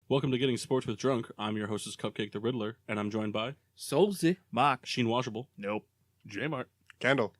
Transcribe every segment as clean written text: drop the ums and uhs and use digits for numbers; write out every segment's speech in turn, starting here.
Welcome to Getting Sports with Drunk. I'm your hostess, Cupcake the Riddler, and I'm joined by Solzy. Mark. Sheen Washable. Nope. J-Mart. Kendall.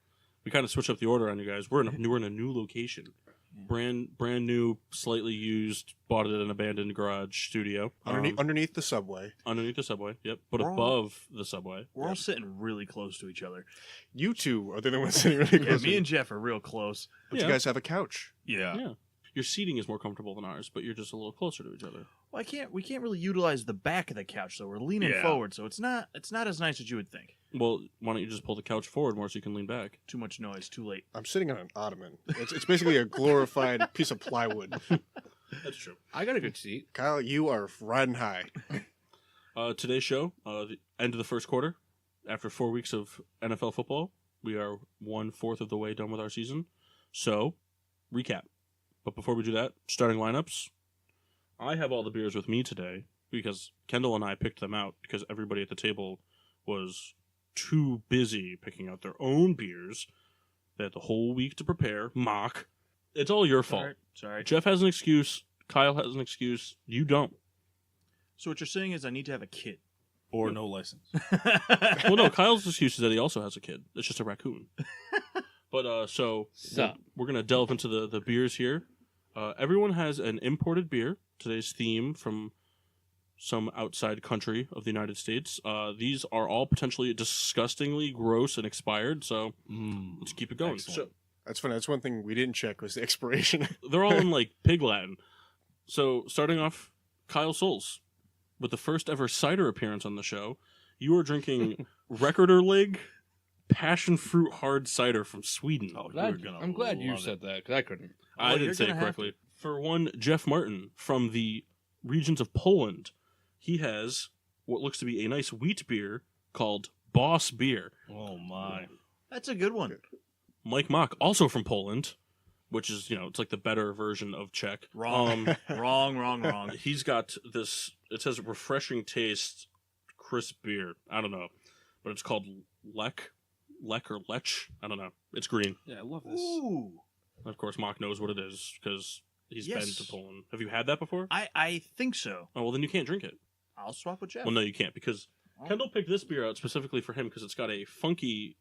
We kind of switched up the order on you guys. We're in a new location. Brand new, slightly used, bought it at an abandoned garage studio. Underneath the subway. Underneath the subway, yep. But We're above the subway. We're all sitting really close to each other. You two are the only ones sitting really Yeah, close. me and Jeff are real close. But you guys have a couch. Yeah. Yeah. Your seating is more comfortable than ours, but you're just a little closer to each other. Well, we can't really utilize the back of the couch, so we're leaning forward, so it's not as nice as you would think. Well, why don't you just pull the couch forward more so you can lean back? Too much noise, too late. I'm sitting on an ottoman. It's basically a glorified piece of plywood. That's true. I got a good seat. Kyle, you are riding high. Today's show, the end of the first quarter. After 4 weeks of NFL football, we are 1/4 of the way done with our season. So, recap. But before we do that, starting lineups. I have all the beers with me today because Kendall and I picked them out because everybody at the table was too busy picking out their own beers. They had the whole week to prepare. Mock. It's all your fault. Sorry. Jeff has an excuse. Kyle has an excuse. You don't. So what you're saying is I need to have a kid. Or no license. Well, no, Kyle's excuse is that he also has a kid. It's just a raccoon. But, so we're going to delve into the beers here. Everyone has an imported beer. Today's theme from some outside country of the United States. These are all potentially disgustingly gross and expired, so let's keep it going. So, That's funny. That's one thing we didn't check was the expiration. they're all in, like, pig Latin. So, starting off, Kyle Souls, with the first ever cider appearance on the show, you are drinking Rekorderlig passion fruit hard cider from Sweden. Oh, I'm glad you said that, because I couldn't. I didn't say it correctly. For one, Jeff Martin from the regions of Poland, he has what looks to be a nice wheat beer called Boss Beer. Oh, my. That's a good one. Mike Mock, also from Poland, which is, it's like the better version of Czech. Wrong. Wrong. He's got this, it says refreshing taste, crisp beer. I don't know. But it's called Lech or Lech. I don't know. It's green. Yeah, I love this. Ooh. Of course, Mock knows what it is because he's Yes. been to Poland. Have you had that before? I think so. Oh, well, then you can't drink it. I'll swap with Jeff. Well, no, you can't because Kendall picked this beer out specifically for him because it's got a funky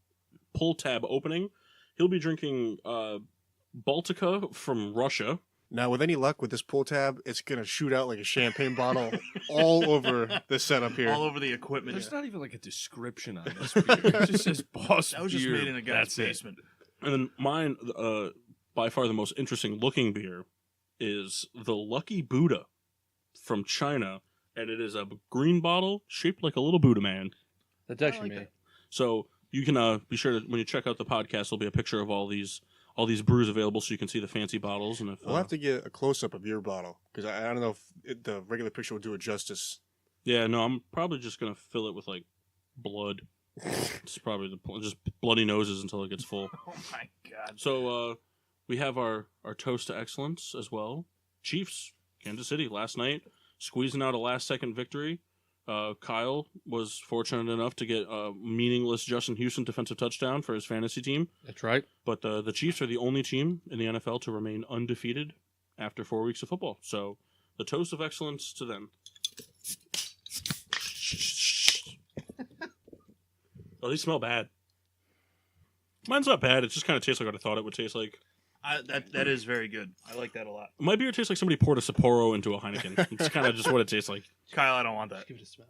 pull tab opening. He'll be drinking Baltica from Russia. Now, with any luck with this pull tab, it's going to shoot out like a champagne bottle all over the setup here. All over the equipment. There's not even like a description on this beer. It just says Boss That was just Beer. made in a guy's That's it. basement. And then mine, by far the most interesting looking beer, is the Lucky Buddha from China. And it is a green bottle shaped like a little Buddha man. That's actually I like me. that. So you can be sure to, when you check out the podcast, there'll be a picture of all these brews available so you can see the fancy bottles. And if We'll have to get a close-up of your bottle because I don't know if the regular picture will do it justice. yeah, no, I'm probably just going to fill it with like blood. It's probably just bloody noses until it gets full. Oh my god. So we have our toast to excellence as well. Chiefs, Kansas City, last night, squeezing out a last-second victory. Kyle was fortunate enough to get a meaningless Justin Houston defensive touchdown for his fantasy team. That's right. But the Chiefs are the only team in the NFL to remain undefeated after 4 weeks of football. So the toast of excellence to them. Oh, these smell bad. Mine's not bad. It just kind of tastes like what I thought it would taste like. That is very good. I like that a lot. My beer tastes like somebody poured a Sapporo into a Heineken. It's kind of just what it tastes like. Kyle, I don't want that. Give it a smell.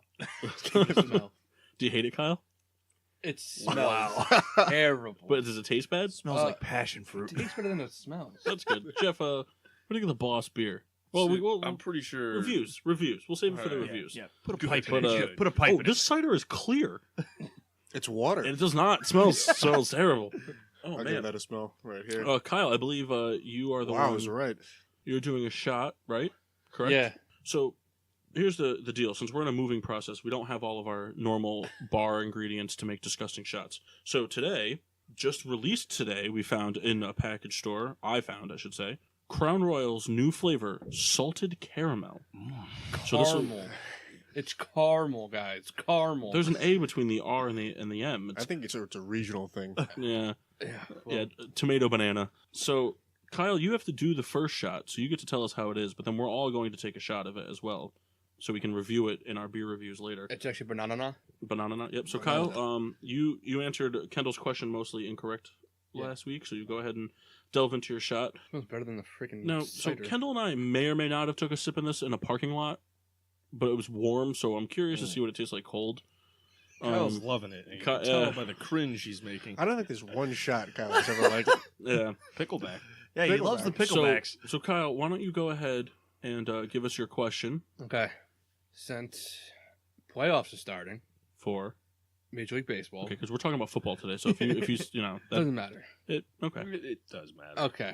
Give it a smell. Do you hate it, Kyle? It smells Wow. terrible. But does it taste bad? It smells like passion fruit. It tastes better than it smells. That's good. Jeff, what do you think of the Boss beer? Well, I'm pretty sure. Reviews. We'll save it for the Alright, reviews. Yeah, put a Good, pipe but, in it. Put a pipe in this cider is clear. It's water. And it does not. It smells terrible. Oh, I'll man. give that a smell right here. Kyle, I believe you are the Wow, I one. was right. You're doing a shot, right? Correct? Yeah. So here's the deal. Since we're in a moving process, we don't have all of our normal bar ingredients to make disgusting shots. So today, just released today, we found in a package store, I should say, Crown Royal's new flavor, salted caramel. So this Caramel. It's caramel, guys. Caramel. there's an A between the R and the M. I think it's a regional thing. Yeah. Yeah. Tomato banana. So Kyle, you have to do the first shot, so you get to tell us how it is, but then we're all going to take a shot of it as well. so we can review it in our beer reviews later. It's actually banana. Banana nut. Yep. So Banana Kyle, you answered Kendall's question mostly incorrect last week, so you go ahead and delve into your shot. Smells better than the freaking Now, so cider. Kendall and I may or may not have took a sip in this in a parking lot, but it was warm, so I'm curious to see what it tastes like cold. Kyle's loving it. You can tell by the cringe he's making. I don't think there's one shot Kyle's ever liked. Yeah. Pickleback. Yeah, he loves the picklebacks. So Kyle, why don't you go ahead and give us your question Okay. Since playoffs are starting, for Major League Baseball. okay, because we're talking about football today. So if you that, Doesn't matter. okay. It does matter. Okay.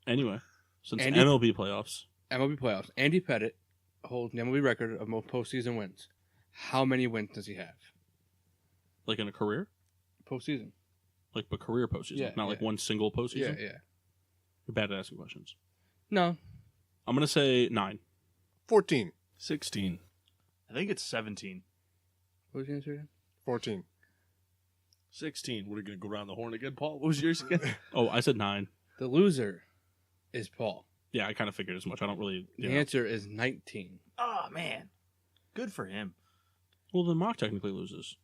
Anyway, since Andy- MLB playoffs, MLB playoffs. Andy Pettit holds the MLB record of most postseason wins. How many wins does he have? like in a career, Postseason. like but career postseason, Yeah, not like yeah. one single postseason. Yeah. You're bad at asking questions. No. I'm gonna say 9. 14. 16. I think it's 17. What was the answer again? 14. 16. We're going to go around the horn again, Paul. What was yours again? Oh, I said 9. The loser is Paul. Yeah, I kind of figured as much. I don't really. The answer is 19. Oh, man. Good for him. Well, then Mock technically loses.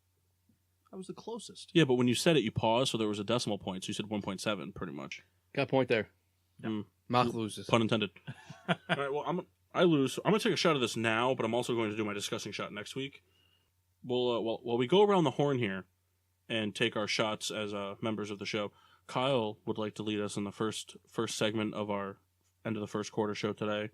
That was the closest. Yeah, but when you said it, you paused, so there was a decimal point. So you said 1.7, pretty much. Got a point there. Mm. Mock loses. Pun intended. All right. Well, I lose. I'm gonna take a shot of this now, but I'm also going to do my discussing shot next week. While we go around the horn here and take our shots as members of the show, Kyle would like to lead us in the first segment of our end of the first quarter show today.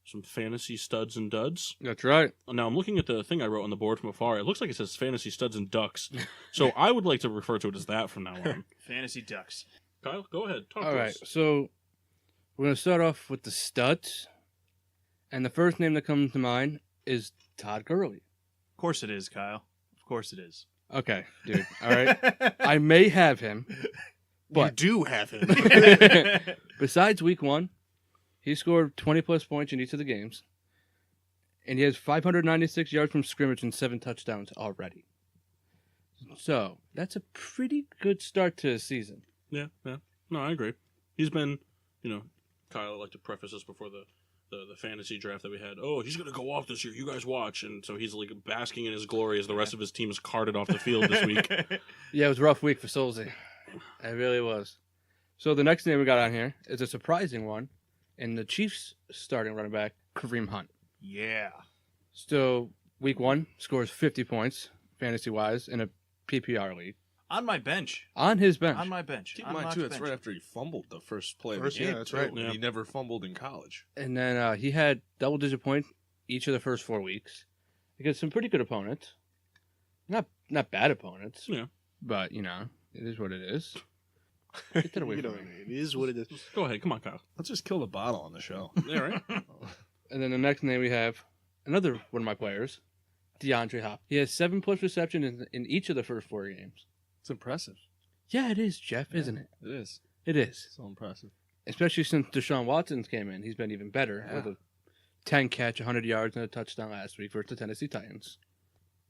Some fantasy studs and duds. That's right. Now I'm looking at the thing I wrote on the board from afar. It looks like it says fantasy studs and ducks. So I would like to refer to it as that from now on. Fantasy Ducks. Kyle, go ahead. Talk All to right. us. So we're going to start off with the studs. And the first name that comes to mind is Todd Gurley. Of course it is, Kyle. Of course it is. Okay, dude. All right. I may have him. You But do have him. besides week 1, he scored 20-plus points in each of the games. And he has 596 yards from scrimmage and 7 touchdowns already. So, that's a pretty good start to the season. Yeah. No, I agree. He's been, Kyle, I like to preface this before the fantasy draft that we had. Oh, he's going to go off this year. You guys watch. And so he's like basking in his glory as the rest of his team is carted off the field this week. Yeah, it was a rough week for Solzy. It really was. So the next name we got on here is a surprising one. And the Chiefs starting running back, Kareem Hunt. Yeah. So week 1 scores 50 points, fantasy-wise, in a PPR league. On my bench. On his bench. On my bench. Keep in On mind, Mock's too, it's bench. right after he fumbled the first play First, of the game. yeah, that's right. too. Yeah. He never fumbled in college. And then he had double-digit points each of the first 4 weeks against some pretty good opponents. Not bad opponents. Yeah. But, it is what it is. Get that away You from know, me. it is what it is. Go ahead. Come on, Kyle. Let's just kill the bottle on the show. Yeah, right? And then the next name we have, another one of my players, DeAndre Hopkins. He has 7+ receptions in each of the first 4 games. It's impressive. Yeah, it is, Jeff, isn't it? It is. It is. So impressive. Especially since Deshaun Watson came in. He's been even better. Yeah. With a 10-catch, 100 yards, and a touchdown last week versus the Tennessee Titans.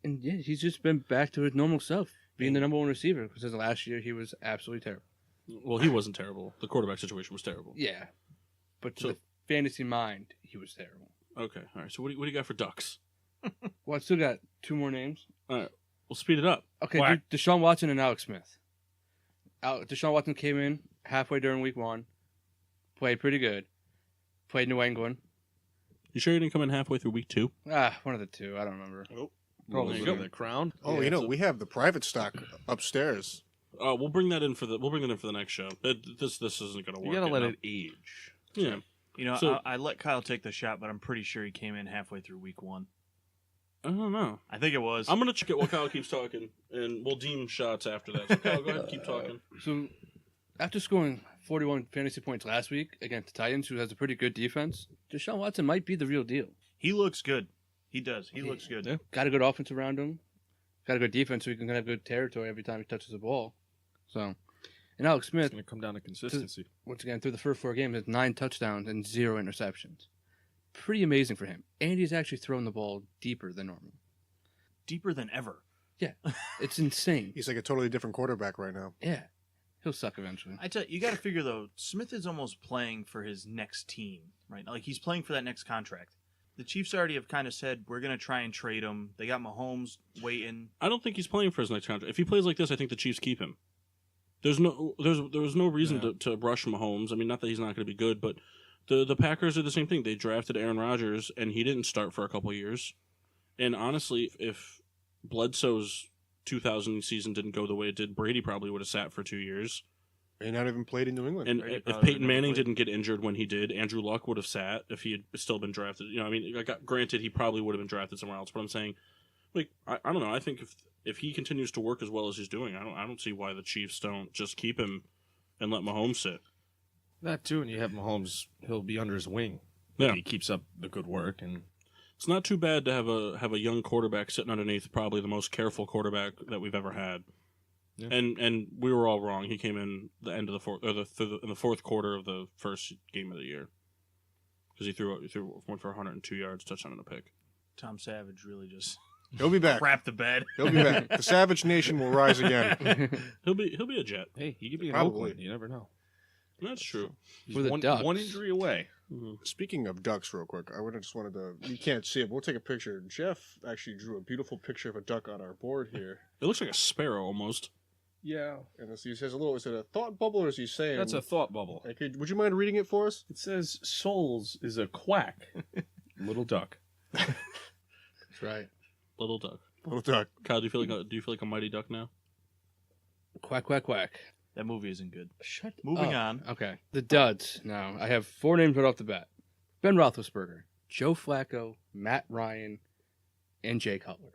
And yeah, he's just been back to his normal self, being the number 1 receiver. Because last year, he was absolutely terrible. Well, he wasn't terrible. The quarterback situation was terrible. Yeah. But to So- the fantasy mind, he was terrible. Okay. All right. So what do you got for ducks? Well, I still got 2 more names. All right. We'll speed it up. Okay, Whack. Deshaun Watson and Alex Smith. Deshaun Watson came in halfway during week 1, played pretty good, played New England. You sure you didn't come in halfway through week 2? One of the 2, I don't remember. Probably there you go. the crown. Oh, Yeah, we have the private stock upstairs. We'll bring that in for the next show. This isn't going to work. You gotta let know? it age. Yeah. So, I let Kyle take the shot, but I'm pretty sure he came in halfway through week 1. I don't know. I think it was. I'm going to check it while Kyle keeps talking, and we'll deem shots after that. So, Kyle, go ahead and keep talking. So, after scoring 41 fantasy points last week against the Titans, who has a pretty good defense, Deshaun Watson might be the real deal. He looks good. He does. He looks good. Yeah. Got a good offense around him, got a good defense, so he can have good territory every time he touches the ball. So, and Alex It's Smith, going to come down to consistency. once again, through the first 4 games, has 9 touchdowns and 0 interceptions. Pretty amazing for him. And he's actually thrown the ball deeper than normal. Deeper than ever. Yeah, it's insane. He's like a totally different quarterback right now. Yeah, he'll suck eventually. I tell you got to figure though. Smith is almost playing for his next team, right? Like he's playing for that next contract. The Chiefs already have kind of said we're going to try and trade him. They got Mahomes waiting. I don't think he's playing for his next contract. If he plays like this, I think the Chiefs keep him. There was no reason to rush Mahomes. I mean, not that he's not going to be good, but the Packers are the same thing. They drafted Aaron Rodgers, and he didn't start for a couple of years. And honestly, if Bledsoe's 2000 season didn't go the way it did, Brady probably would have sat for 2 years. May not even played in New England. And Brady if probably Peyton never Manning played. didn't get injured when he did, Andrew Luck would have sat if he had still been drafted. You know, I mean, granted, he probably would have been drafted somewhere else. But I'm saying, like, I don't know. I think if he continues to work as well as he's doing, I don't see why the Chiefs don't just keep him and let Mahomes sit. That too, and you have Mahomes. He'll be under his wing. Yeah. If he keeps up the good work, and It's not too bad to have a young quarterback sitting underneath probably the most careful quarterback that we've ever had. Yeah. And we were all wrong. He came in the end of the fourth, or in the fourth quarter of the first game of the year, because he went for 102 yards, touchdown, and a pick. Tom Savage really just He'll be back. crap the bed. He'll be back. The Savage Nation will rise again. He'll be a Jet. hey, he could be in Probably. Oakland. You never know. That's true. He's For the one, Ducks. one injury away. Speaking of ducks, real quick, just wanted to. You can't see it, but we'll take a picture. Jeff actually drew a beautiful picture of a duck on our board here. It looks like a sparrow almost. Yeah, And he says a little. Is it a thought bubble, or is he saying? that's a thought bubble. Would you mind reading it for us? It says Souls is a quack, little duck. That's right. Little duck. Little duck. Kyle, do you feel like a mighty duck now? Quack, quack, quack. That movie isn't good. Shut Moving up. on. Okay. The duds. Now, I have 4 names right off the bat. Ben Roethlisberger, Joe Flacco, Matt Ryan, and Jay Cutler.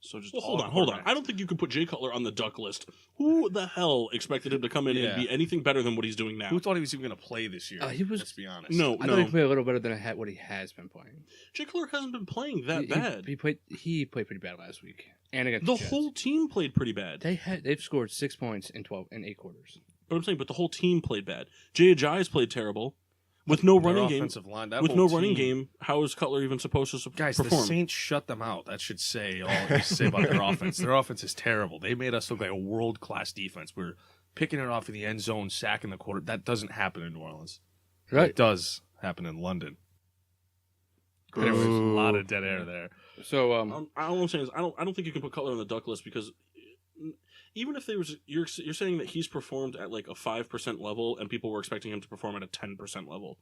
So just Well, all hold on. quarterbacks. I don't think you could put Jay Cutler on the duck list. Who the hell expected him to come in Yeah. and be anything better than what he's doing now? Who thought he was even going to play this year? He was- Let's be honest. No, I thought he played a little better than what he has been playing. Jay Cutler hasn't been playing that He- bad. He played pretty bad last week, and against The the Jets. whole team played pretty bad. They've scored 6 points in 8 quarters. But I'm saying, the whole team played bad. Jay Ajayi's played terrible. With no Their running game, offensive line, that with whole no running team- game, how is Cutler even supposed to Guys, perform? the Saints shut them out. That should say all you say about their offense. Their offense is terrible. They made us look like a world-class defense. We're picking it off in the end zone, sacking the quarter. That doesn't happen in New Orleans. Right. It does happen in London. Anyways, a lot of dead air there. So, all I'm saying is I don't think you can put Cutler on the duck list because even if you're saying that he's performed at like a 5% level and people were expecting him to perform at a 10% level.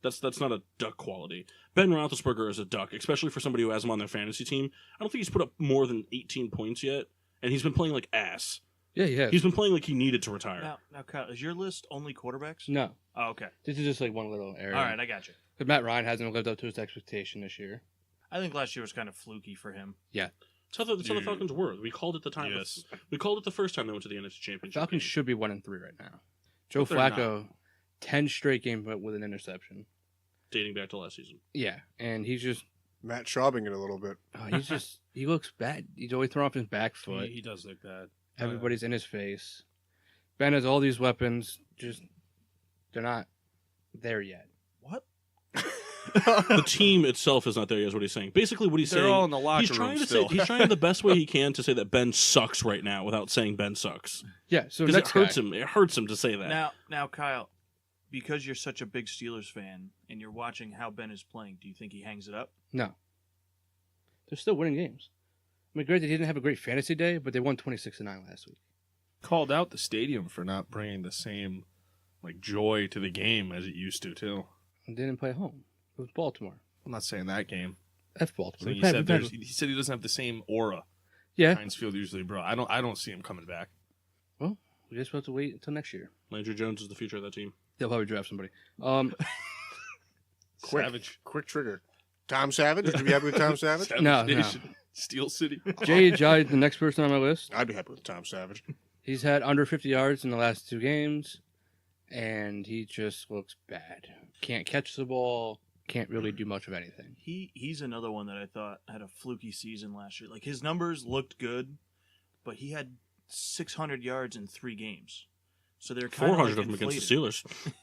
That's not a duck quality. Ben Roethlisberger is a duck, especially for somebody who has him on their fantasy team. I don't think he's put up more than 18 points yet, and he's been playing like ass. yeah. He's been playing like he needed to retire. Now, Kyle, is your list only quarterbacks? No, Oh, okay. this is just like one little area. All right, I got you. But Matt Ryan hasn't lived up to his expectation this year. I think last year was kind of fluky for him. That's how the Falcons were. We called it the time. Yes. We called it the first time they went to the NFC Championship. Falcons should be 1-3 right now. Joe But they're Flacco, 10 straight games with an interception. dating back to last season. Yeah, and he's just Matt Schaubing it a little bit. he looks bad. He's always throwing off his back foot. He does look bad. Everybody's in his face. Ben has all these weapons. Just they're not there yet. What? The team itself is not there yet, is what he's saying. Basically, what he's They're saying, all in the locker he's trying room to still. say he's trying the best way he can to say that Ben sucks right now without saying Ben sucks. Yeah, so Because it next hurts guy. him. It hurts him to say that. Now, Kyle, because you're such a big Steelers fan and you're watching how Ben is playing, do you think he hangs it up? No, they're still winning games. I mean, granted, he didn't have a great fantasy day, but they won 26-9 last week. Called out the stadium for not bringing the same joy to the game as it used to too. And they didn't play at home. It was Baltimore. I'm not saying that game. F Baltimore. So We've he had- said we've had- he said he doesn't have the same aura yeah. Heinz Field usually brought. I don't see him coming back. Well, we're just supposed to wait until next year. Landry Jones is the future of that team. They'll probably draft somebody. Quick, Savage. quick trigger. Tom Savage? Would you be happy with Tom Savage? Savage No, Nation. Steel City. Jay Ajayi, the next person on my list. I'd be happy with Tom Savage. He's had under 50 yards in the last 2 games, and he just looks bad. Can't catch the ball. Can't really do much of anything. He's another one that I thought had a fluky season last year. Like his numbers looked good, but he had 600 yards in 3 games. So they're kind 400 of of them against inflated. the Steelers.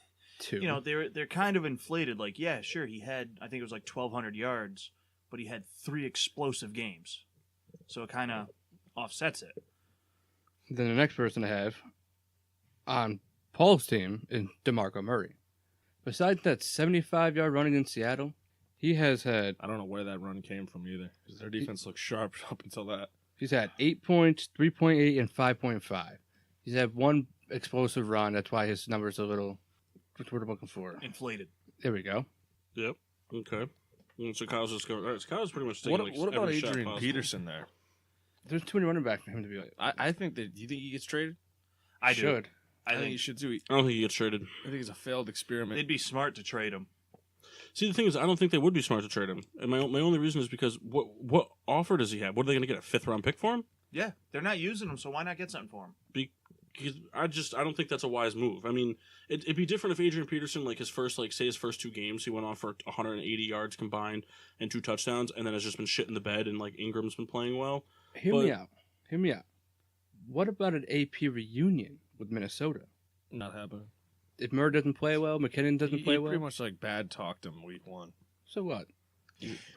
2. You know, they're kind of inflated. Like, yeah, sure, he had, I think it was like 1,200 yards, but he had 3 explosive games. So it kind of offsets it. Then the next person I have on Paul's team is DeMarco Murray. Besides that 75-yard run against Seattle, He has had I don't know where that run came from either, because their defense looked sharp up until that. he's had 8 points, 3.8, and 5.5. He's had one explosive run. That's why his number's a little. What's the word I'm looking for? Inflated. There we go. Yep. Okay. And so Kyle's just going. All right, so Kyle's pretty much taking What about every shot Adrian possible. Peterson there? There's too many running backs for him to be like. I think that. Do you think he gets traded? I do. should. I think he should too. I don't think he gets traded. I think it's a failed experiment. They'd be smart to trade him. See, the thing is, I don't think they would be smart to trade him. And my only reason is because what offer does he have? What are they going to get, a 5th round pick for him? Yeah, they're not using him, so why not get something for him? Because I don't think that's a wise move. I mean, it'd be different if Adrian Peterson, like his first 2 games, he went off for 180 yards combined and 2 touchdowns, and then has just been shit in the bed, and like Ingram's been playing well. Hear me out. What about an AP reunion with Minnesota? Not happening. If Murray doesn't play well, McKinnon doesn't play He well. pretty much like bad talked him week 1. So what?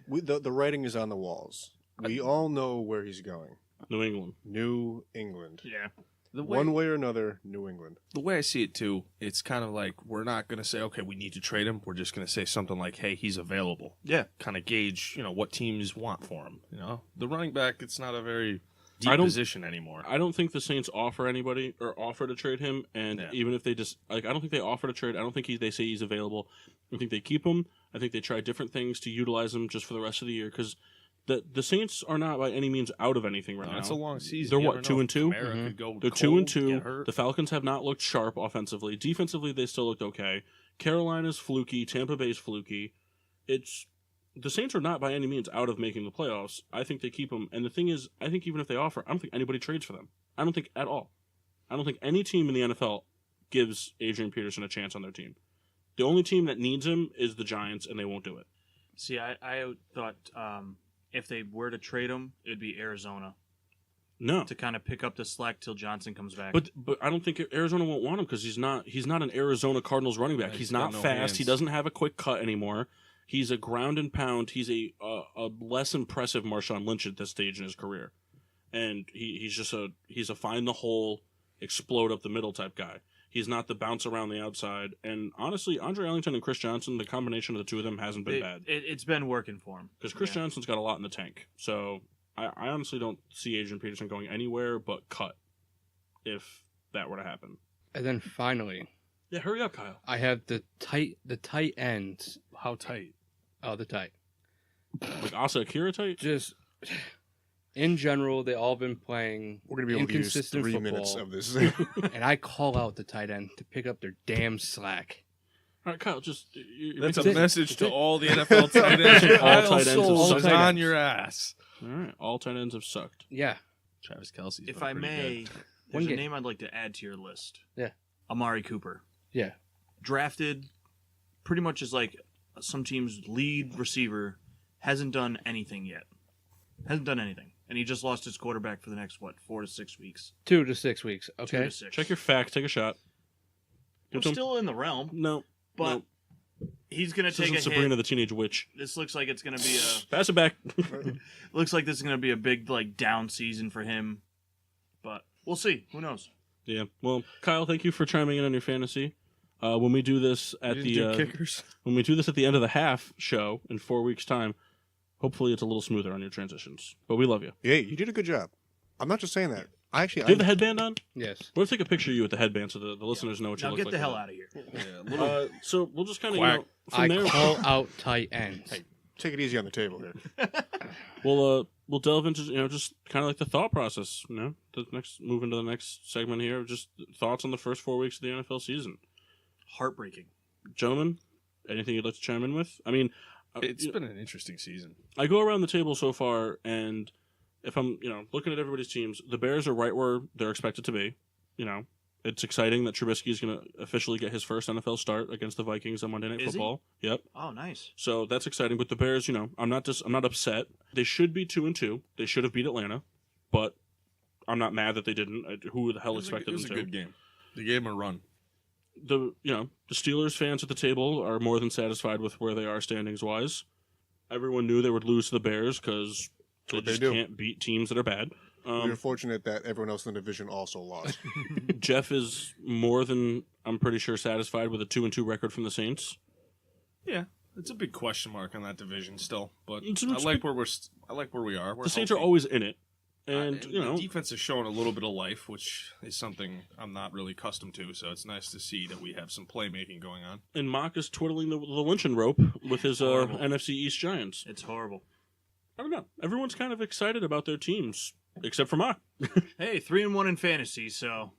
The writing is on the walls. We all know where he's going. New England. New England. Yeah. One way or another, New England. The way I see it too, it's kind of like we're not going to say, okay, we need to trade him. We're just going to say something like, hey, he's available. Yeah. Kind of gauge, what teams want for him. The running back, it's not a very I deep don't- position anymore. I don't think the Saints offer anybody or offer to trade him, and Yeah. even if they just I don't think they offer to trade. I don't think they say he's available. I think they keep him. I think they try different things to utilize him just for the rest of the year because the Saints are not by any means out of anything right now. It's a long season. They're You what, never 2 know and if 2? Kamara Mhm. could go They're cold, 2 and 2. get hurt. The Falcons have not looked sharp offensively. Defensively, they still looked okay. Carolina's fluky. Tampa Bay's fluky. The Saints are not by any means out of making the playoffs. I think they keep them. And the thing is, I think even if they offer, I don't think anybody trades for them. I don't think at all. I don't think any team in the NFL gives Adrian Peterson a chance on their team. The only team that needs him is the Giants, and they won't do it. See, I thought if they were to trade him, it would be Arizona No. to kind of pick up the slack till Johnson comes back. But I don't think Arizona won't want him because he's not an Arizona Cardinals running back. Yeah, he's he's got not no fast. hands. He doesn't have a quick cut anymore. He's a ground and pound. He's a less impressive Marshawn Lynch at this stage in his career, and he's a find the hole, explode up the middle type guy. He's not the bounce around the outside. And honestly, Andre Ellington and Chris Johnson, the combination of the two of them hasn't been bad It's been working for him. because Chris Yeah. Johnson's got a lot in the tank. So I honestly don't see Adrian Peterson going anywhere but cut if that were to happen. And then finally, Yeah, hurry up, Kyle. I have the tight ends. How tight? Oh, the tight. Like Asa Akira type? Just in general, they all been playing We're going to be able to use inconsistent 3 football, minutes of this. and I call out the tight end to pick up their damn slack. All right, Kyle, just... That's a That's it. message to That's it. all the NFL tight ends. All Kyle tight ends Souls have is sucked. on your ass. All right, all tight ends have sucked. Yeah, Travis Kelsey. If I may, One there's a game. name I'd like to add to your list. Yeah. Amari Cooper. yeah. Drafted pretty much as like some team's lead receiver, hasn't done anything yet. Hasn't done anything. And he just lost his quarterback for the next, 4 to 6 weeks? 2 to 6 weeks. 2 Okay. to 6. Check your facts, take a shot. We're Give some- still in the realm, No, but he's going to this take isn't a Sabrina hit. the Teenage Witch. This looks like it's going to be Pass it back. looks like this is going to be a big down season for him. But we'll see. Who knows? Yeah, well, Kyle, thank you for chiming in on your fantasy. When we do this at the kickers. when we do this at the end of the half show in 4 weeks' time, hopefully it's a little smoother on your transitions. But we love you. Hey, you did a good job. I'm not just saying that. Do you have the I, headband on? Yes. We'll take a picture of you with the headband so the listeners know what you Now look get like. the hell with out of here. it. So we'll just kind of Quack. from I there. call out tight ends. Hey. take it easy on the table here. We'll delve into just kind of like the thought process. Move into the next segment here. Just thoughts on the first 4 weeks of the NFL season. Heartbreaking. Gentlemen, anything you'd like to chime in with? I mean, It's been an interesting season. I go around the table so far, and if I'm looking at everybody's teams, the Bears are right where they're expected to be. It's exciting that Trubisky is going to officially get his first NFL start against the Vikings on Monday Night Is he? Football. Yep. Oh, nice. So that's exciting. But the Bears, I'm not upset. They should be 2-2. They should have beat Atlanta, but I'm not mad that they didn't. Who the hell expected It was them a to? good game. They gave him a run. The Steelers fans at the table are more than satisfied with where they are standings wise. Everyone knew they would lose to the Bears because they what they just do. can't beat teams that are bad. We were fortunate that everyone else in the division also lost. Jeff is more than, I'm pretty sure, satisfied with a 2-2 record from the Saints. Yeah. It's a big question mark on that division still, but It's I like where I like where we are. We're The Saints are healthy. always in it, and you know, the defense is showing a little bit of life, which is something I'm not really accustomed to. So it's nice to see that we have some playmaking going on. and Mock is twiddling the lynching rope with his Horrible. NFC East Giants. It's horrible. I don't know. Everyone's kind of excited about their teams, except for Mock. Hey, 3-1 in fantasy, so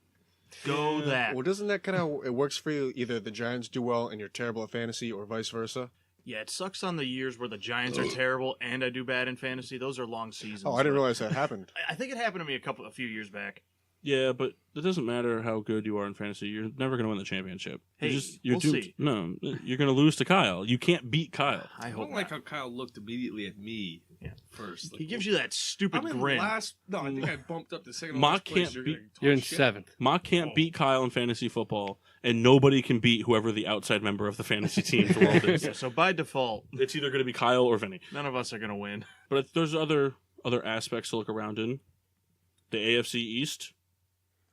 go that. Well, doesn't that kind of it works for you? Either the Giants do well and you're terrible at fantasy, or vice versa. Yeah, it sucks on the years where the Giants are terrible and I do bad in fantasy. Those are long seasons. Oh, I didn't but realize that happened. I think it happened to me a few years back. Yeah, but it doesn't matter how good you are in fantasy. You're never going to win the championship. Hey, you're we'll doomed. see. No, you're going to lose to Kyle. You can't beat Kyle. I I hope don't like not. how Kyle looked immediately at me Yeah. first. He gives you that stupid I'm in grin. last. No, I think I bumped up to second. to Mock last place. can't You're beat- gonna talk You're in shit. 7th. Mock can't beat Kyle in fantasy football, and nobody can beat whoever the outside member of the fantasy team's world is. Yeah, so by default, It's either going to be Kyle or Vinny. none of us are going to win. But there's other aspects to look around in. The AFC East,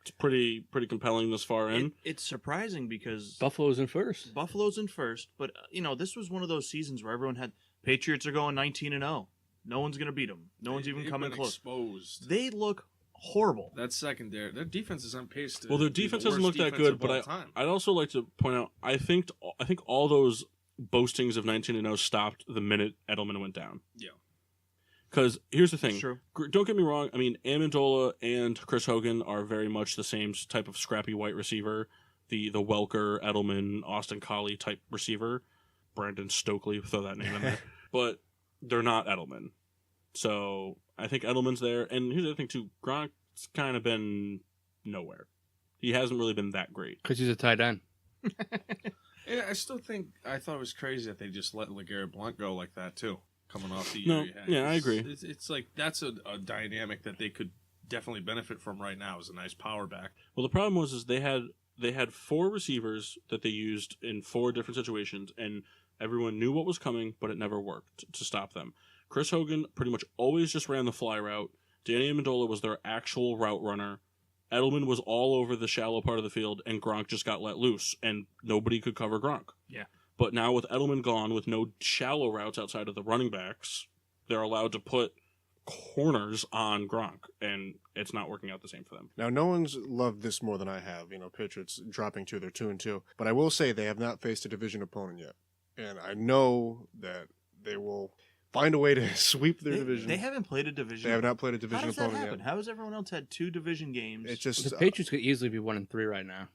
it's pretty compelling this far in. It's surprising because Buffalo's in first. Buffalo's in first, but this was one of those seasons where everyone had Patriots are going 19-0. No one's going to beat them. No one's even They've coming been close. Exposed. They look horrible. That secondary, their defense is on pace to. Well, their be the defense doesn't worst look that defense good, of but all time. I'd also like to point out I think all those boastings of 19-0 stopped the minute Edelman went down. Yeah. Because here's the thing. It's true. Don't get me wrong. I mean, Amendola and Chris Hogan are very much the same type of scrappy white receiver. The Welker, Edelman, Austin Collie type receiver. Brandon Stokely, throw that name in there. But they're not Edelman. So I think Edelman's there. And here's the other thing, too. Gronk's kind of been nowhere. He hasn't really been that great. Because he's a tight end. Yeah, I still think I thought it was crazy that they just let LeGarrette Blount go like that too, coming off the year No, he had. yeah, I agree. It's like that's a dynamic that they could definitely benefit from right now. Is a nice power back. Well, the problem was they had 4 receivers that they used in 4 different situations, and everyone knew what was coming, but it never worked to stop them. Chris Hogan pretty much always just ran the fly route. Danny Amendola was their actual route runner. Edelman was all over the shallow part of the field, and Gronk just got let loose, and nobody could cover Gronk. Yeah. But now with Edelman gone, with no shallow routes outside of the running backs, they're allowed to put corners on Gronk, and it's not working out the same for them. Now, no one's loved this more than I have. Patriots dropping to their 2-2, but I will say they have not faced a division opponent yet, and I know that they will find a way to sweep their division. They haven't played a division. They have not played a How division does that opponent happen? yet. How has everyone else had 2 division games? It's just The Patriots could easily be 1-3 right now.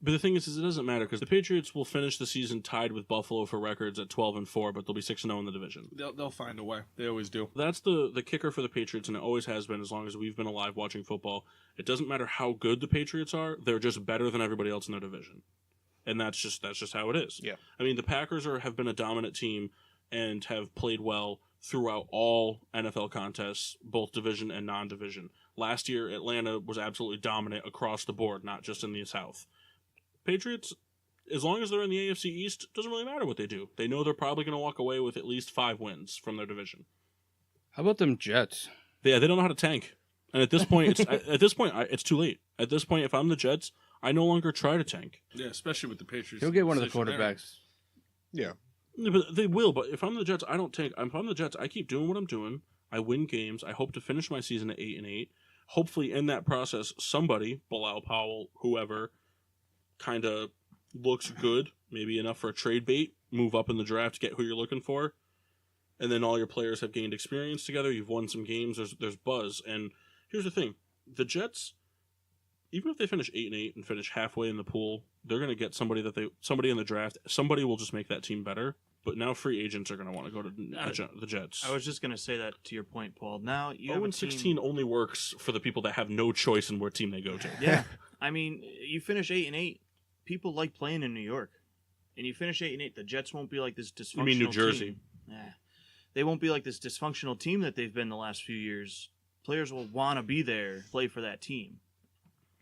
But the thing is it doesn't matter because the Patriots will finish the season tied with Buffalo for records at 12-4, but they'll be 6-0 in the division. They'll find a way. They always do. That's the kicker for the Patriots, and it always has been as long as we've been alive watching football. It doesn't matter how good the Patriots are; they're just better than everybody else in their division, and that's just how it is. Yeah. I mean, the Packers have been a dominant team and have played well throughout all NFL contests, both division and non-division. Last year, Atlanta was absolutely dominant across the board, not just in the South. Patriots, as long as they're in the AFC East, it doesn't really matter what they do. They know they're probably going to walk away with at least 5 wins from their division. How about them Jets? Yeah, they don't know how to tank. And at this point, it's too late. At this point, if I'm the Jets, I no longer try to tank. Yeah, especially with the Patriots. He'll get one of the position there. quarterbacks. yeah. Yeah, but they will. But if I'm the Jets, I don't tank. If I'm the Jets, I keep doing what I'm doing. I win games. I hope to finish my season at 8-8. Hopefully, in that process, somebody, Bilal Powell, whoever, kind of looks good, maybe enough for a trade bait, move up in the draft, get who you're looking for, and then all your players have gained experience together. You've won some games. There's buzz. And here's the thing: the Jets, even if they finish 8-8 and finish halfway in the pool, they're going to get somebody in the draft. Somebody will just make that team better. But now free agents are going to want to go to the Jets. I was just going to say that to your point, Paul. Now you have a 0-16 team... only works for the people that have no choice in what team they go to. Yeah, I mean, you finish 8-8. People like playing in New York, and you finish 8-8. The Jets won't be like this dysfunctional. You mean New Jersey? Team. They won't be like this dysfunctional team that they've been the last few years. Players will want to be there, play for that team.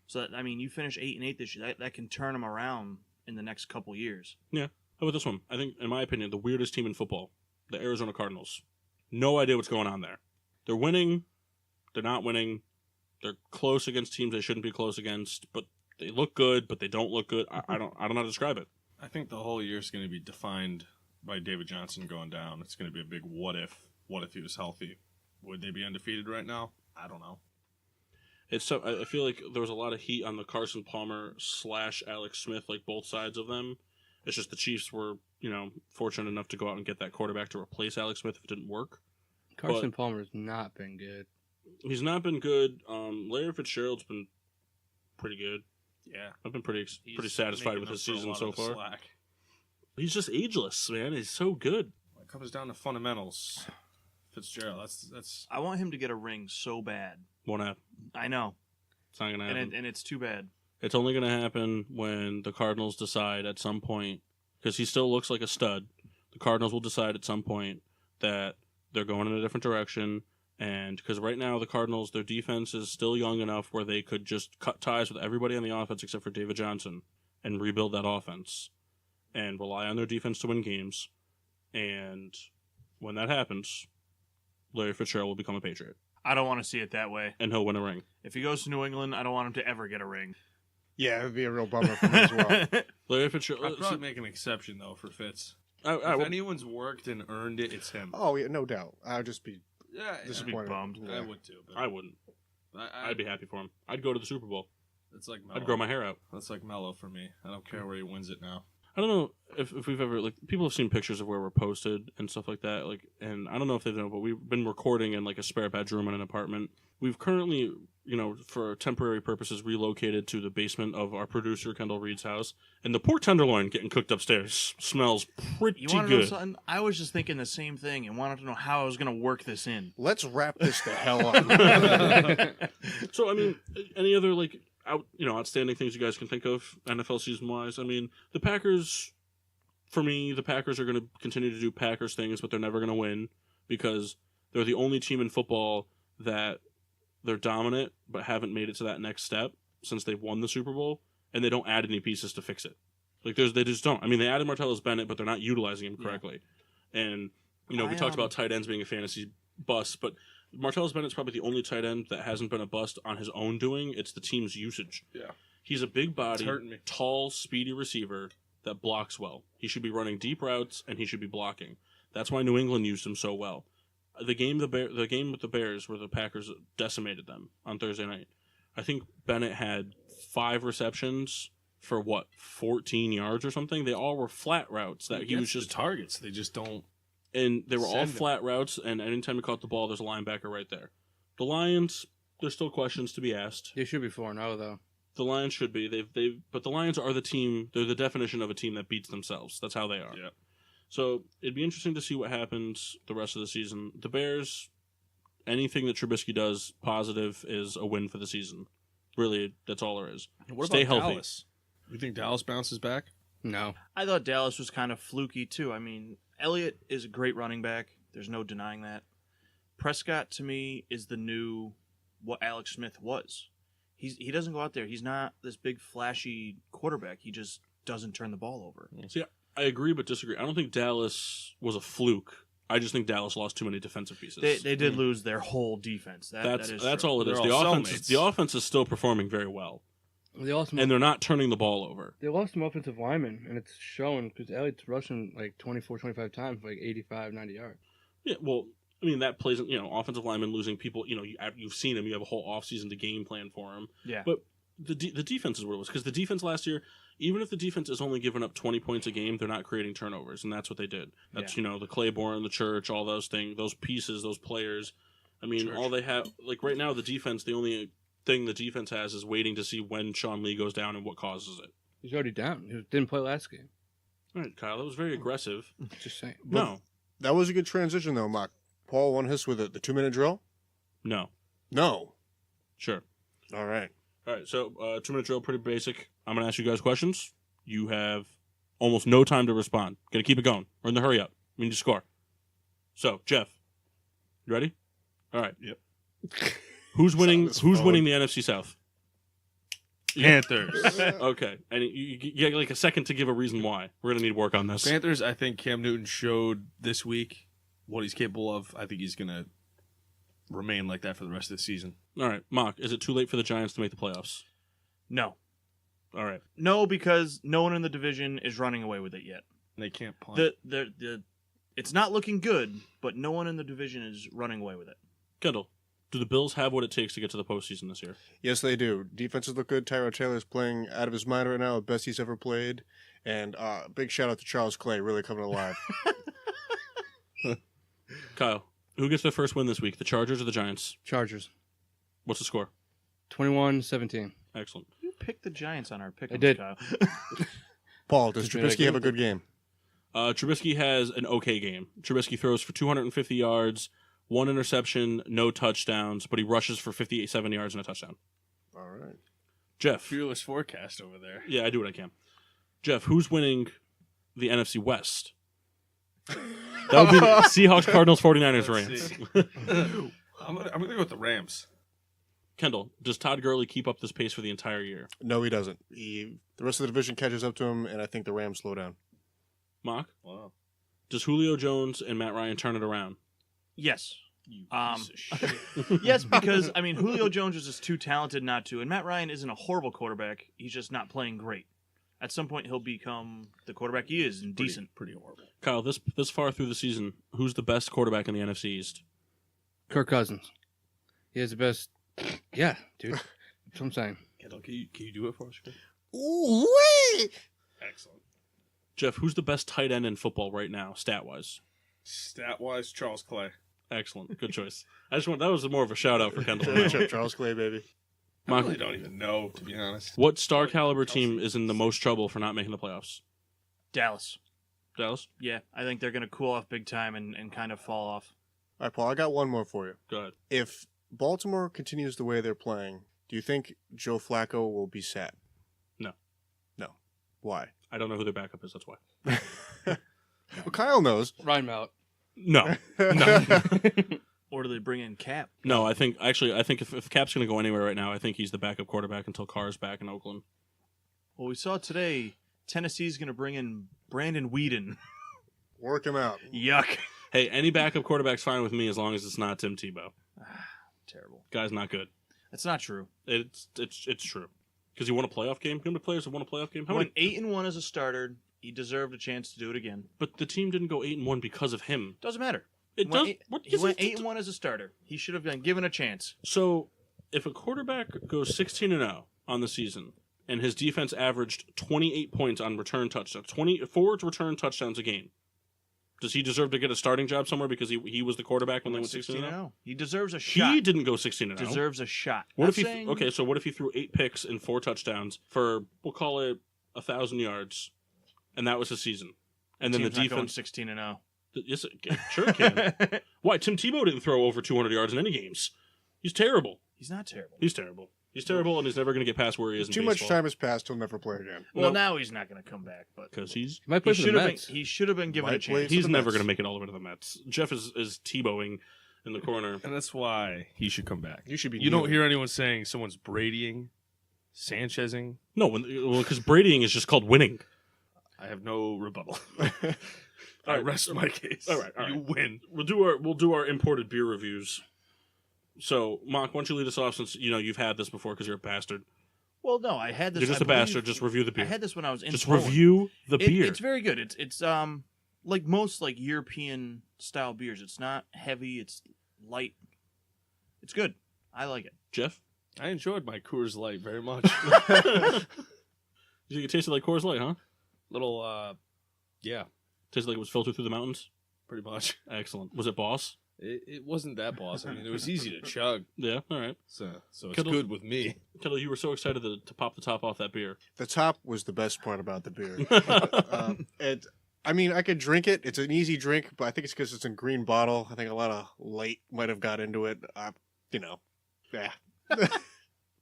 So I mean, you finish 8-8 this year. That can turn them around in the next couple years. Yeah. How about this one? I think, in my opinion, the weirdest team in football, the Arizona Cardinals. No idea what's going on there. They're winning. They're not winning. They're close against teams they shouldn't be close against, but they look good, but they don't look good. I don't know how to describe it. I think the whole year is going to be defined by David Johnson going down. It's going to be a big what if. What if he was healthy? Would they be undefeated right now? I don't know. I feel like there was a lot of heat on the Carson Palmer / Alex Smith, like both sides of them. It's just the Chiefs were, fortunate enough to go out and get that quarterback to replace Alex Smith if it didn't work. Carson Palmer's not been good. He's not been good. Larry Fitzgerald's been pretty good. Yeah. I've been pretty satisfied with his season so far. Slack. He's just ageless, man. He's so good. When it comes down to fundamentals, Fitzgerald, that's. I want him to get a ring so bad. Won't happen. I know. It's not going to happen. And it's too bad. It's only going to happen when the Cardinals decide at some point, because he still looks like a stud, the Cardinals will decide at some point that they're going in a different direction. And because right now the Cardinals, their defense is still young enough where they could just cut ties with everybody on the offense except for David Johnson and rebuild that offense and rely on their defense to win games. And when that happens, Larry Fitzgerald will become a Patriot. I don't want to see it that way. And he'll win a ring. If he goes to New England, I don't want him to ever get a ring. Yeah, it would be a real bummer for me as well. Larry Fitzgerald. I'd probably make an exception, though, for Fitz. If anyone's worked and earned it, it's him. Oh, yeah, no doubt. I'd just be Be disappointed. bummed. Yeah. I would, too. But I wouldn't. I'd be happy for him. I'd go to the Super Bowl. It's like Mello. I'd grow my hair out. That's like Mello for me. I don't care where he wins it now. I don't know if we've ever, people have seen pictures of where we're posted and stuff like that. And I don't know if they know, but we've been recording in a spare bedroom in an apartment. We've currently, for temporary purposes, relocated to the basement of our producer, Kendall Reed's house. And the pork tenderloin getting cooked upstairs smells pretty You want to know good. something? I was just thinking the same thing and wanted to know how I was going to work this in. Let's wrap this the hell up. So, I mean, any other, outstanding things you guys can think of NFL season-wise? I mean, the Packers, for me, the Packers are going to continue to do Packers things, but they're never going to win because they're the only team in football that they're dominant but haven't made it to that next step since they've won the Super Bowl, and they don't add any pieces to fix it. They just don't. I mean, they added Martellus Bennett, but they're not utilizing him correctly. Yeah. And, we talked about tight ends being a fantasy bust, but Martellus Bennett's probably the only tight end that hasn't been a bust on his own doing. It's the team's usage. Yeah. He's a big body, tall, speedy receiver that blocks well. He should be running deep routes, and he should be blocking. That's why New England used him so well. The game with the Bears, where the Packers decimated them on Thursday night, I think Bennett had 5 receptions for 14 yards or something. They all were flat routes that he was just targets. They just don't. And they were all flat routes, and anytime he caught the ball, there's a linebacker right there. The Lions, there's still questions to be asked. They should be 4-0 though. The Lions should be. But the Lions are the team. They're the definition of a team that beats themselves. That's how they are. Yeah. So it'd be interesting to see what happens the rest of the season. The Bears, anything that Trubisky does positive is a win for the season. Really, that's all there is. What Stay about healthy. Dallas? You think Dallas bounces back? No. I thought Dallas was kind of fluky, too. I mean, Elliott is a great running back. There's no denying that. Prescott, to me, is the new what Alex Smith was. He doesn't go out there. He's not this big, flashy quarterback. He just doesn't turn the ball over. See, I agree but disagree. I don't think Dallas was a fluke. I just think Dallas lost too many defensive pieces. They did lose their whole defense. That's all it is. The offense is still performing very well. And they're not turning the ball over. They lost some offensive linemen, and it's showing because Elliott's rushing 24, 25 times for 85, 90 yards. Yeah, well, I mean, that plays, offensive linemen losing people, you've seen them. You have a whole offseason to game plan for them. Yeah. But the defense is what it was. Because the defense last year, even if the defense is only giving up 20 points a game, they're not creating turnovers. And that's what they did. That's, the Claiborne, the Church, all those things, those pieces, those players. I mean, all they have, right now, the defense, the only thing the defense has is waiting to see when Sean Lee goes down and what causes it. He's already down. He didn't play last game. All right, Kyle, that was very aggressive. Just saying. No. That was a good transition, though, Mark. Paul won his with the 2-minute drill? No. No. Sure. All right. All right, so 2-minute drill, pretty basic. I'm going to ask you guys questions. You have almost no time to respond. Got to keep it going. We're in the hurry up. We need to score. So, Jeff, you ready? All right. Yep. Who's winning the NFC South? Panthers. Okay. And you get a second to give a reason why. We're going to need work on this. Panthers, I think Cam Newton showed this week what he's capable of. I think he's going to remain like that for the rest of the season. All right. Mock, is it too late for the Giants to make the playoffs? No. All right. No, because no one in the division is running away with it yet. They can't punt. It's not looking good, but no one in the division is running away with it. Kendall, do the Bills have what it takes to get to the postseason this year? Yes, they do. Defenses look good. Tyrod Taylor's playing out of his mind right now, the best he's ever played. And big shout out to Charles Clay, really coming alive. Kyle, who gets their first win this week, the Chargers or the Giants? Chargers. What's the score? 21-17. Excellent. You picked the Giants on our pick. I did. Kyle. Paul, does Just made a Trubisky have a good good game? Trubisky has an okay game. Trubisky throws for 250 yards, 1 interception, no touchdowns, but he rushes for 57 yards and a touchdown. All right. Jeff. Fearless forecast over there. Yeah, I do what I can. Jeff, who's winning the NFC West? That would be the Seahawks, Cardinals, 49ers, Rams. I'm gonna go with the Rams. Kendall, does Todd Gurley keep up this pace for the entire year? No, he doesn't. The rest of the division catches up to him, and I think the Rams slow down. Mock, Wow. does Julio Jones and Matt Ryan turn it around? Yes. You piece of shit. Yes, because, I mean, Julio Jones is just too talented not to, and Matt Ryan isn't a horrible quarterback. He's just not playing great. At some point, he'll become the quarterback he is and decent. Pretty horrible. Kyle, this far through the season, who's the best quarterback in the NFC East? Kirk Cousins. He has the best. Yeah, dude. That's what I'm saying. Kendall, can you do it for us? Chris? Ooh, wait! Excellent. Jeff, who's the best tight end in football right now, stat-wise? Stat-wise, Charles Clay. Excellent. Good choice. That was more of a shout-out for Kendall. Charles Clay, baby. I really don't even know, to be honest. What star caliber team is in the most trouble for not making the playoffs? Dallas. Dallas? Yeah, I think they're going to cool off big time and kind of fall off. All right, Paul, I got one more for you. Go ahead. If Baltimore continues the way they're playing, do you think Joe Flacco will be sat? No. No. Why? I don't know who their backup is, that's why. Well, Kyle knows. Ryan Mallett. No. No. Or do they bring in Cap? No, I think if Cap's going to go anywhere right now, I think he's the backup quarterback until Carr's back in Oakland. Well, we saw today Tennessee's going to bring in Brandon Whedon. Work him out. Yuck. Hey, any backup quarterback's fine with me as long as it's not Tim Tebow. Terrible. Guy's not good. That's not true. It's true. Because he won a playoff game. How many players have won a playoff game? He went 8-1 as a starter. He deserved a chance to do it again. But the team didn't go 8-1 because of him. Doesn't matter. It does. He went 8-1 as a starter. He should have been given a chance. So, if a quarterback goes 16-0 on the season, and his defense averaged 28 points on return touchdowns, 24 return touchdowns a game, does he deserve to get a starting job somewhere because he was the quarterback when they went 16-0? He deserves a shot. He didn't go 16-0. Deserves a shot. What if he? Okay, so what if he threw 8 picks and 4 touchdowns for, we'll call it 1,000 yards, and that was his season, and then the defense 16-0. Yes, sure it can. Why? Tim Tebow didn't throw over 200 yards in any games. He's terrible. He's not terrible. He's terrible. He's terrible, and he's never going to get past where he is in Too baseball. much time has passed. He'll never play again. Well, now he's not going to come back, but Because he He might play for the been. Mets. He should have been given a Might play chance. for he's the never Mets. going to make it all the way to the Mets. Jeff is Tebowing in the corner. And that's why he should come back. You should be. You don't kneeling. hear anyone saying someone's Bradying, Sanchezing. No, because Bradying is just called winning. I have no rebuttal. I rest my case. All right. You win. We'll do our imported beer reviews. So, Mock, why don't you lead us off since you've had this before because you're a bastard. Well, no, I had this. You're just I a believe- bastard. Just review the beer. I had this when I was in Just Poland. review the beer. It's very good. It's like most like European style beers. It's not heavy. It's light. It's good. I like it. Jeff? I enjoyed my Coors Light very much. You think it tasted like Coors Light, huh? Little, yeah, Tasted like it was filtered through the mountains? pretty much. Excellent. Was it Boss? It wasn't that boss. I mean, it was easy to chug, Yeah, all right. so it's Kendall- good with me. Kendall, you were so excited to pop the top off that beer. The top was the best part about the beer. And I mean, I could drink it. It's an easy drink, but I think it's because it's in green bottle. I think a lot of light might have got into it. Yeah.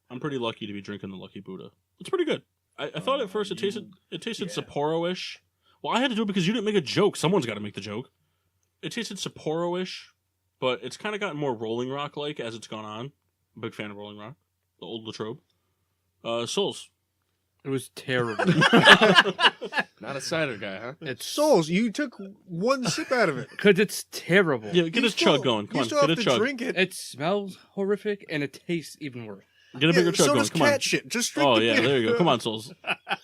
I'm pretty lucky to be drinking the Lucky Buddha. It's pretty good. I thought at first it tasted yeah. Sapporo-ish. Well, I had to do it because you didn't make a joke. Someone's got to make the joke. It tasted Sapporo-ish, but it's kind of gotten more Rolling Rock-like as it's gone on. I'm a big fan of Rolling Rock. The old Latrobe. Souls. It was terrible. Not a cider guy, huh? It's Souls, you took one sip out of it. because it's terrible. Yeah, get You a chug going. Come you on, still get have a to chug. drink it. It smells horrific and it tastes even worse. Get a bigger chug so going. does Come on. cat shit. Just drink Oh the yeah, beer. there you go. Come on, Souls.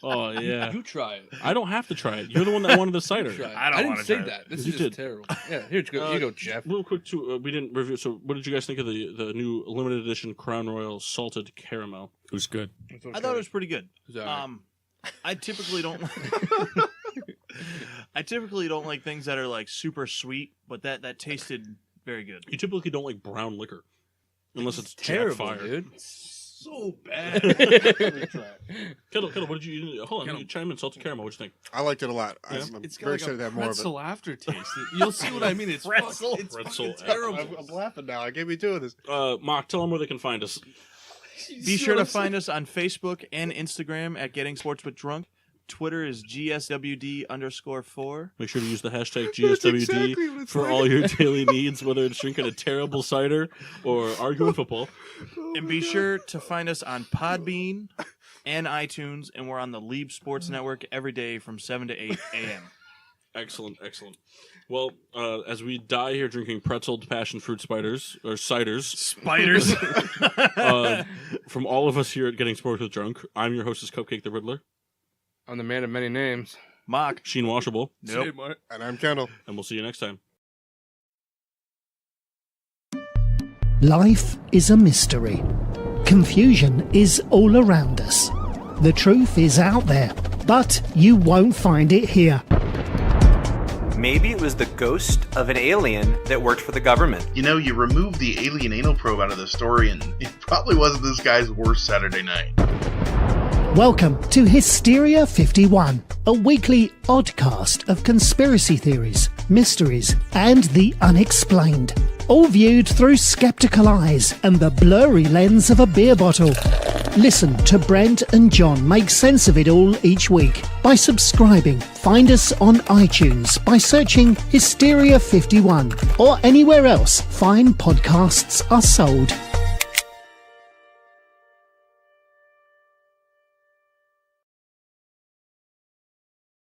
Oh yeah. You try it. I don't have to try it. You're the one that wanted the cider. Try it. I don't didn't wanna say try it. that. This You is did. just terrible. Yeah, here you go. You go, Jeff. Real quick too, we didn't review. So, what did you guys think of the new limited edition Crown Royal salted caramel? It was good. I thought it was pretty good. It was all right. I typically don't. I typically don't like things that are like super sweet, but that tasted very good. You typically don't like brown liquor, unless it's terrible, Jack Fire. dude. So bad. Kettle, what did you? Hold on, you chime in. Salted caramel. What you think? I liked it a lot. Yeah. I'm It's got very like excited a to have more of it. pretzel aftertaste. You'll see what I mean. It's Pretzel. It's Pretzel. fucking terrible. I'm laughing now. I gave me two of this. Mock, tell them where they can find us. Be sure to find us on Facebook and Instagram at Getting Sports with Drunk. Twitter is GSWD_4. Make sure to use the hashtag That's GSWD exactly what it's for like. all your daily needs, whether it's drinking a terrible cider or arguing football. And be sure to find us on Podbean and iTunes, and we're on the Leap Sports Network every day from 7 to 8 a.m. Excellent. Well, as we die here drinking pretzeled passion fruit ciders, Spiders. from all of us here at Getting Sports with Drunk, I'm your hostess, Cupcake the Riddler, I'm the man of many names. Mock. Sheen Washable, Nope. And I'm Kendall. and we'll see you next time. Life is a mystery. Confusion is all around us. The truth is out there, but you won't find it here. Maybe it was the ghost of an alien that worked for the government. You know, you remove the alien anal probe out of the story, and it probably wasn't this guy's worst Saturday night. Welcome to Hysteria 51, a weekly oddcast of conspiracy theories, mysteries, and the unexplained. All viewed through skeptical eyes and the blurry lens of a beer bottle. Listen to Brent and John make sense of it all each week by subscribing. Find us on iTunes by searching Hysteria 51 or anywhere else fine podcasts are sold.